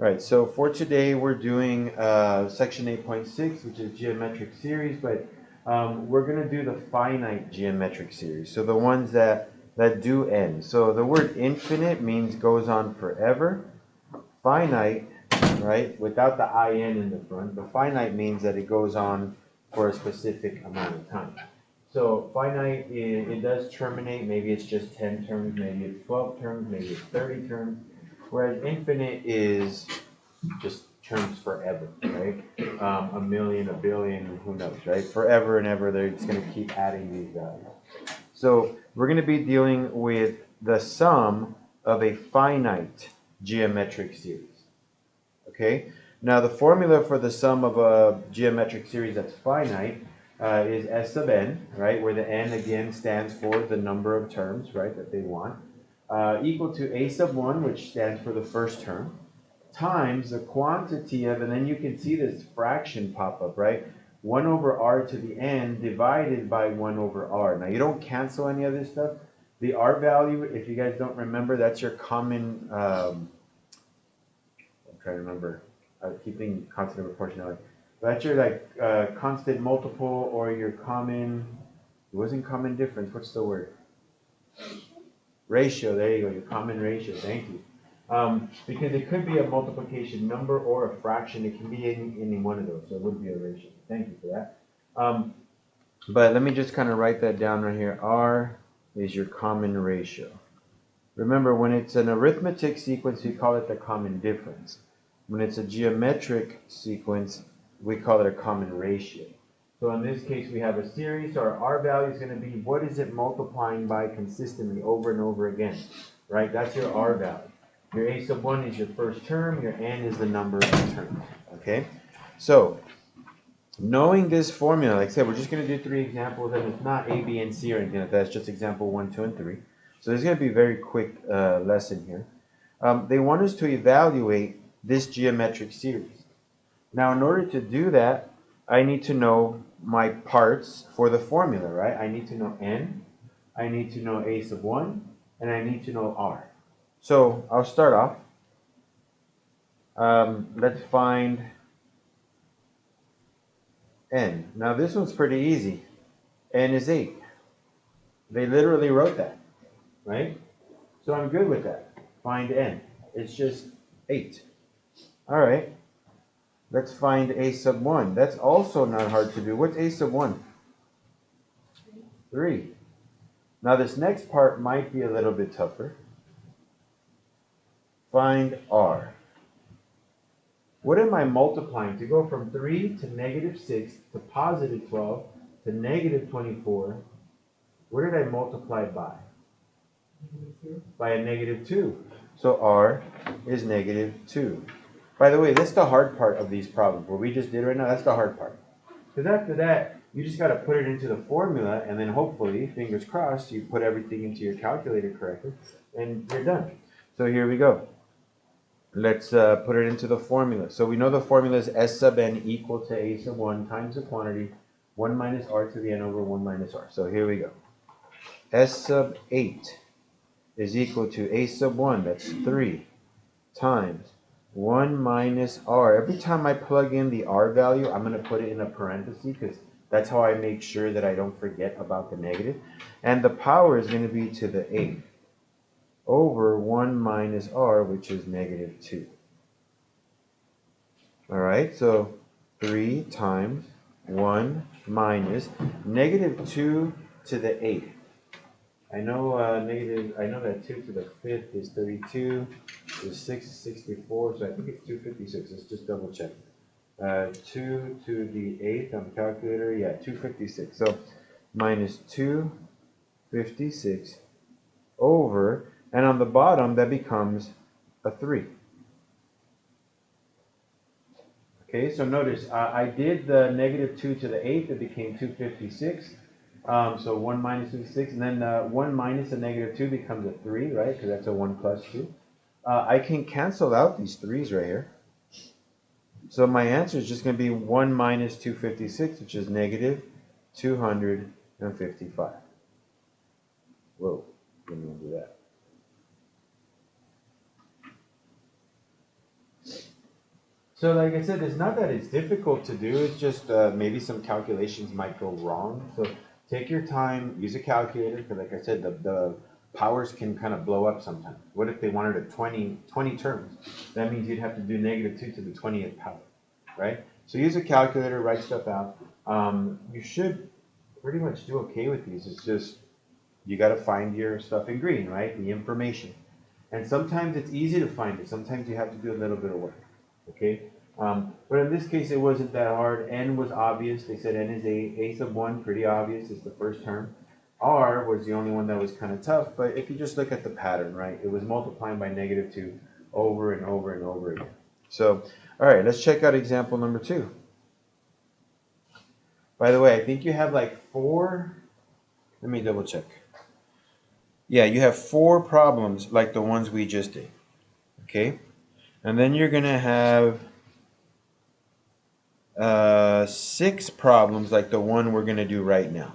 Right, so for today we're doing section 8.6, which is geometric series, but we're going to do the finite geometric series, so the ones that do end. So the word infinite means goes on forever. Finite, right, without the in in the front, but finite means that it goes on for a specific amount of time. So finite, it does terminate. Maybe it's just 10 terms, maybe it's 12 terms, maybe it's 30 terms. Whereas infinite is just terms forever, right? A million, a billion, who knows, right? Forever and ever, they're just going to keep adding these values. So we're going to be dealing with the sum of a finite geometric series. Okay? Now the formula for the sum of a geometric series that's finite is S sub n, right? Where the n again stands for the number of terms, right, that they want, equal to a sub 1, which stands for the first term, times the quantity of, and then you can see this fraction pop up, right? 1 over r to the n divided by 1 over r. Now you don't cancel any of this stuff. The r value, if you guys don't remember, that's your common, I'm trying to remember, I keep thinking constant of proportionality. That's your constant multiple or your common, it wasn't common difference, what's the word? Ratio, there you go, your common ratio, thank you. Because it could be a multiplication number or a fraction. It can be any one of those, so it would be a ratio. Thank you for that. But let me just kind of write that down right here. R is your common ratio. Remember, when it's an arithmetic sequence, we call it the common difference. When it's a geometric sequence, we call it a common ratio. So in this case, we have a series, so our R value is going to be what is it multiplying by consistently over and over again, right? That's your R value. Your a sub 1 is your first term, your n is the number of terms, okay? So, knowing this formula, like I said, we're just going to do 3 examples, and it's not A, B, and C or anything like that. It's just example 1, 2, and 3. So this is going to be a very quick lesson here. They want us to evaluate this geometric series. Now, in order to do that, I need to know my parts for the formula, right? I need to know n, I need to know a sub 1, and I need to know r. So I'll start off. Let's find n. Now this one's pretty easy. N is 8. They literally wrote that, right? So I'm good with that. Find n. It's just 8. All right. Let's find a sub 1. That's also not hard to do. What's a sub 1? 3. Now this next part might be a little bit tougher. Find r. What am I multiplying? To go from 3 to negative 6 to positive 12 to negative 24, what did I multiply by? By a negative 2. So r is negative 2. By the way, that's the hard part of these problems. What we just did right now, that's the hard part. Because after that, you just got to put it into the formula, and then hopefully, fingers crossed, you put everything into your calculator correctly, and you're done. So here we go. Let's put it into the formula. So we know the formula is S sub n equal to a sub 1 times the quantity 1 minus r to the n over 1 minus r. So here we go. S sub 8 is equal to a sub 1, that's 3, times 1 minus r. Every time I plug in the r value, I'm going to put it in a parenthesis because that's how I make sure that I don't forget about the negative. And the power is going to be to the 8 over 1 minus r, which is negative 2. All right, so 3 times 1 minus negative 2 to the 8. I know that 2 to the 5th is 32, the 6 is 64, so I think it's 256. Let's just double check. 2 to the 8th on the calculator, yeah, 256. So minus 256 over, and on the bottom that becomes a 3. Okay, so notice I did the negative 2 to the 8th, it became 256. So 1 minus 56, and then 1 minus a negative 2 becomes a 3, right? Because that's a 1 plus 2. I can cancel out these 3's right here. So my answer is just going to be 1 minus 256, which is negative 255. Whoa, didn't want to do that. So like I said, it's not that it's difficult to do, it's just maybe some calculations might go wrong. So take your time, use a calculator, because like I said, the powers can kind of blow up sometimes. What if they wanted a 20 terms? That means you'd have to do -2 to the 20th power, right? So use a calculator, write stuff out. You should pretty much do okay with these. It's just, you got to find your stuff in green, right? The information. And sometimes it's easy to find it. Sometimes you have to do a little bit of work. Okay? But in this case, it wasn't that hard. N was obvious. They said N is a sub 1, pretty obvious. It's the first term. R was the only one that was kind of tough. But if you just look at the pattern, right? It was multiplying by -2 over and over and over again. So, all right, let's check out example number 2. By the way, I think you have like 4. Let me double check. Yeah, you have 4 problems like the ones we just did. Okay? And then you're going to have 6 problems like the one we're going to do right now.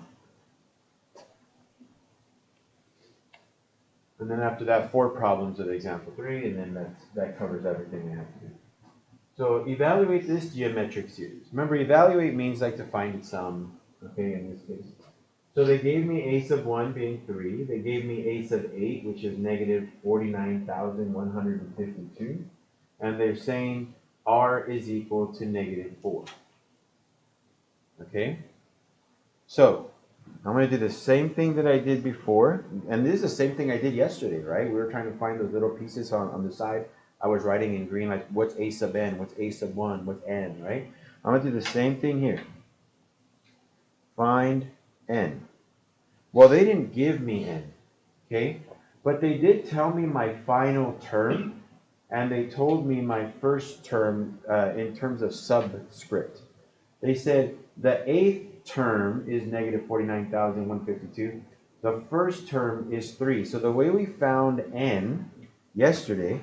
And then after that, 4 problems of example 3, and then that covers everything we have to do. So evaluate this geometric series. Remember, evaluate means like to find its sum, okay, in this case. So they gave me a sub 1 being 3. They gave me a sub 8, which is -49,152. And they're saying r is equal to -4. Okay? So, I'm going to do the same thing that I did before. And this is the same thing I did yesterday, right? We were trying to find those little pieces on the side. I was writing in green, like, what's a sub n? What's a sub 1? What's n, right? I'm going to do the same thing here. Find n. Well, they didn't give me n, okay? But they did tell me my final term, and they told me my first term in terms of subscript. They said the 8th term is -49,152. The first term is 3. So the way we found n yesterday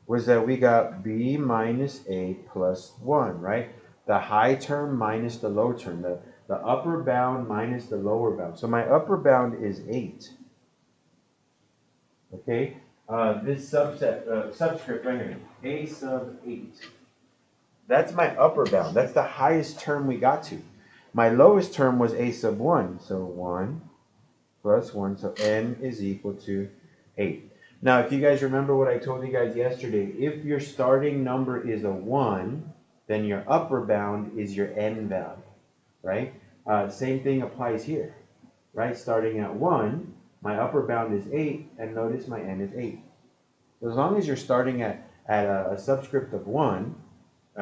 was that we got b minus a plus 1, right? The high term minus the low term. The upper bound minus the lower bound. So my upper bound is 8. Okay? This subscript right here, a sub 8. That's my upper bound. That's the highest term we got to. My lowest term was a sub 1. So 1 plus 1. So n is equal to 8. Now, if you guys remember what I told you guys yesterday, if your starting number is a 1, then your upper bound is your n value, right? Same thing applies here, right? Starting at 1, my upper bound is 8, and notice my n is 8. So as long as you're starting at a subscript of 1,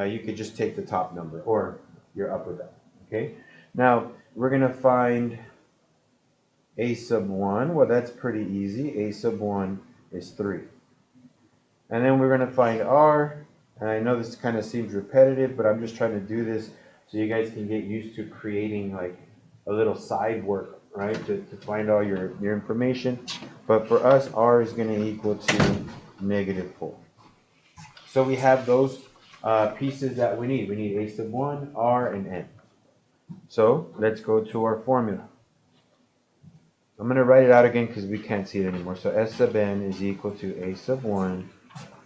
you could just take the top number, or your upper bound, okay? Now, we're going to find a sub 1. Well, that's pretty easy. A sub 1 is 3. And then we're going to find r. And I know this kind of seems repetitive, but I'm just trying to do this so you guys can get used to creating like a little side work, right, to find all your information. But for us, r is going to equal to -4. So we have those pieces that we need. We need a sub 1, r, and n. So let's go to our formula. I'm going to write it out again because we can't see it anymore. So S sub n is equal to a sub 1,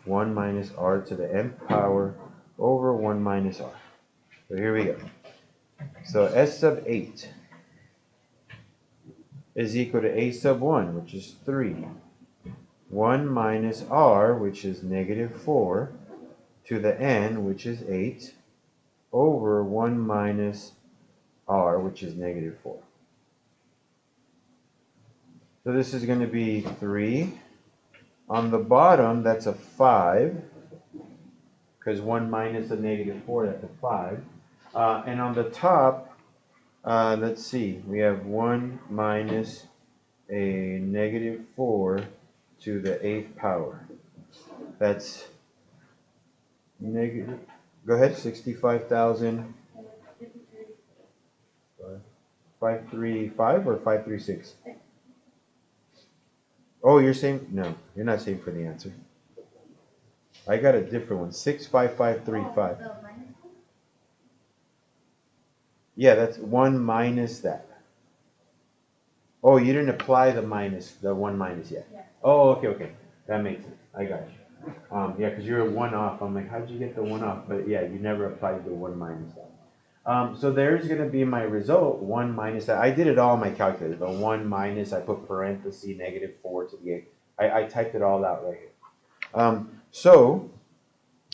1 minus r to the nth power over 1 minus r. So here we go. So S sub 8 is equal to a sub 1, which is 3. 1 minus r, which is -4, to the n, which is 8, over 1 minus r, which is -4. So this is going to be 3. On the bottom, that's a 5, because 1 minus a -4, that's a 5. And on the top, let's see, we have 1 minus a -4 to the 8th power. That's negative, go ahead, 65,000. 535 or 536? Oh, you're saying, no, you're not saying for the answer. I got a different one, 65535. Yeah, that's 1 minus that. Oh, you didn't apply the 1 minus yet. Oh, okay, that makes sense. I got you. Yeah, because you're 1 off. I'm like, how'd you get the 1 off? But yeah, you never applied the 1 minus that. So there's going to be my result, 1 minus that. I did it all in my calculator. The 1 minus, I put parenthesis, negative 4 to the 8. I typed it all out right here. So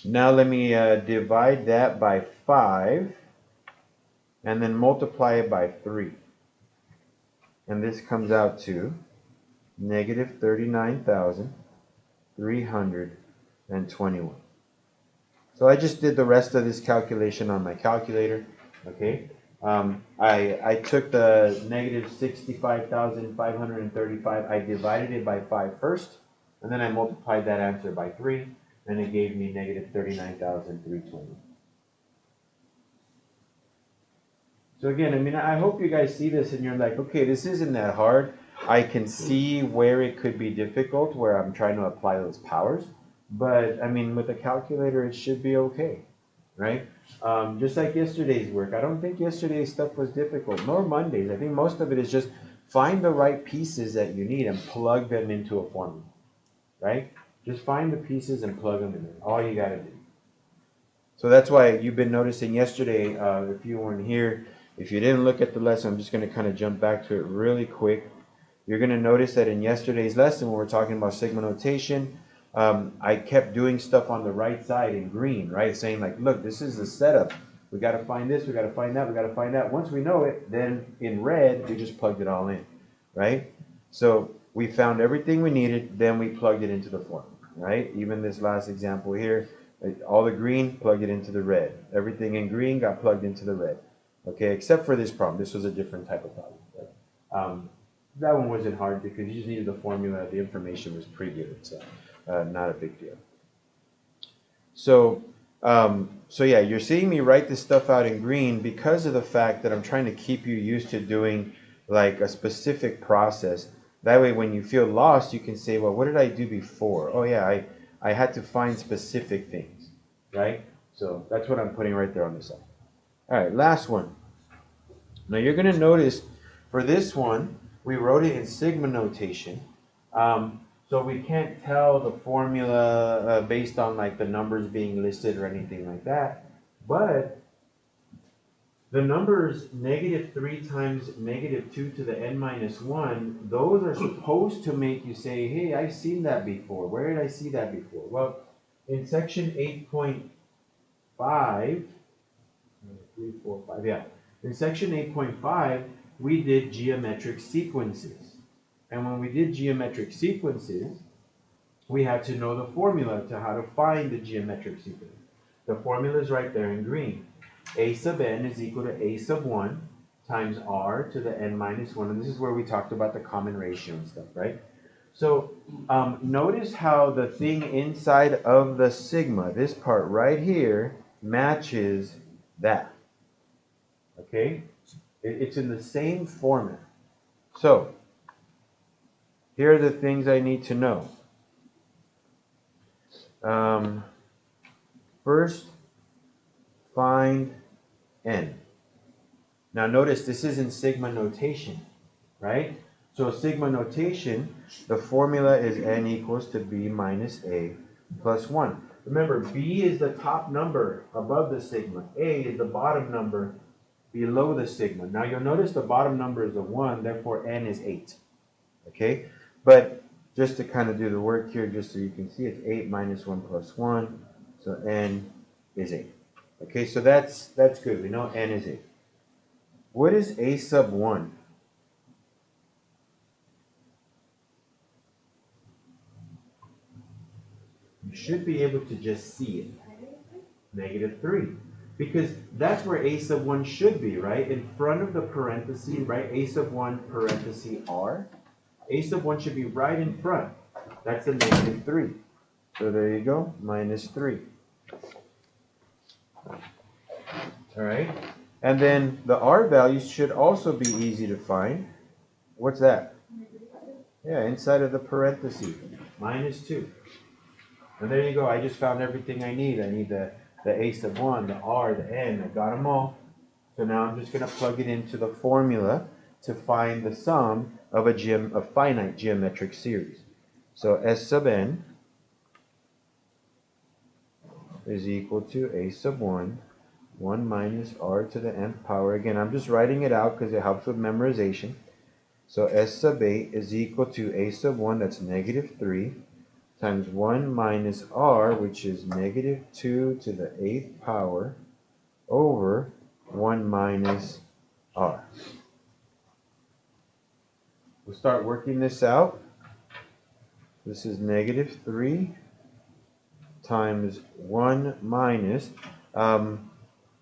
now let me divide that by 5 and then multiply it by 3. And this comes out to negative 39,321. So I just did the rest of this calculation on my calculator. Okay. I took the negative 65,535. I divided it by 5 first, and then I multiplied that answer by 3, and it gave me negative 39,320. So again, I mean, I hope you guys see this and you're like, okay, this isn't that hard. I can see where it could be difficult, where I'm trying to apply those powers. But I mean, with a calculator, it should be okay, right? Just like yesterday's work. I don't think yesterday's stuff was difficult, nor Monday's. I think most of it is just find the right pieces that you need and plug them into a formula, right? Just find the pieces and plug them in there. All you got to do. So that's why you've been noticing yesterday, if you weren't here, if you didn't look at the lesson, I'm just going to kind of jump back to it really quick. You're going to notice that in yesterday's lesson, when we're talking about sigma notation, I kept doing stuff on the right side in green, right? Saying like, look, this is the setup. We got to find this, we got to find that, we got to find that. Once we know it, then in red, we just plugged it all in, right? So we found everything we needed, then we plugged it into the formula, right? Even this last example here, all the green, plugged it into the red. Everything in green got plugged into the red. Okay, except for this problem. This was a different type of problem. But, that one wasn't hard because you just needed the formula. The information was pretty good, so not a big deal. So yeah, you're seeing me write this stuff out in green because of the fact that I'm trying to keep you used to doing like a specific process. That way, when you feel lost, you can say, well, what did I do before? Oh yeah, I had to find specific things, right? So that's what I'm putting right there on the side. All right, last one. Now you're going to notice for this one, we wrote it in sigma notation. So we can't tell the formula based on like the numbers being listed or anything like that. But the numbers -3 times -2 to the n minus 1, those are supposed to make you say, hey, I've seen that before. Where did I see that before? Well, in section 8.5, 3, 4, 5, yeah. In section 8.5, we did geometric sequences. And when we did geometric sequences, we had to know the formula to how to find the geometric sequence. The formula is right there in green. A sub n is equal to a sub 1 times r to the n minus 1. And this is where we talked about the common ratio and stuff, right? So notice how the thing inside of the sigma, this part right here, matches that. Okay? It's in the same format. So, here are the things I need to know. First, find n. Now notice this is in sigma notation, right? So sigma notation, the formula is n equals to b minus a plus 1. Remember, b is the top number above the sigma. A is the bottom number below the sigma. Now you'll notice the bottom number is a 1, therefore n is 8. Okay? But just to kind of do the work here, just so you can see, it's 8 minus 1 plus 1. So n is 8. Okay, so that's good. We know n is 8. What is a sub 1? You should be able to just see it. -3. Because that's where a sub 1 should be, right? In front of the parenthesis, right? A sub 1 parenthesis r. A sub 1 should be right in front. That's a -3. So there you go, -3. All right. And then the r values should also be easy to find. What's that? Yeah, inside of the parentheses, -2. And there you go. I just found everything I need. I need the a sub 1, the r, the n. I got them all. So now I'm just going to plug it into the formula to find the sum of a finite geometric series. So S sub n is equal to a sub 1, 1 minus r to the nth power. Again, I'm just writing it out because it helps with memorization. So s sub 8 is equal to a sub 1, that's negative 3, times 1 minus r, which is negative 2 to the 8th power, over 1 minus r. We'll start working this out. This is negative 3 times 1 minus,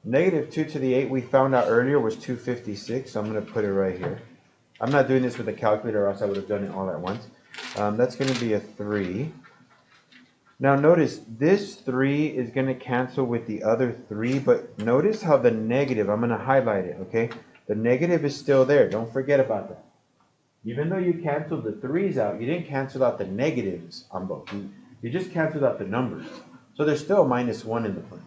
negative 2 to the 8 we found out earlier was 256, so I'm going to put it right here. I'm not doing this with a calculator or else I would have done it all at once. That's going to be a 3. Now notice this 3 is going to cancel with the other 3, but notice how the negative, I'm going to highlight it, okay? The negative is still there. Don't forget about that. Even though you canceled the 3's out, you didn't cancel out the negatives on both. You just canceled out the numbers. So there's still a minus 1 in the front.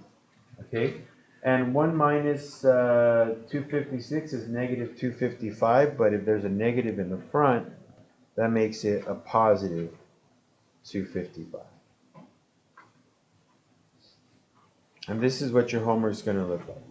Okay? And 1 minus 256 is negative 255, but if there's a negative in the front, that makes it a positive 255. And this is what your homework is going to look like.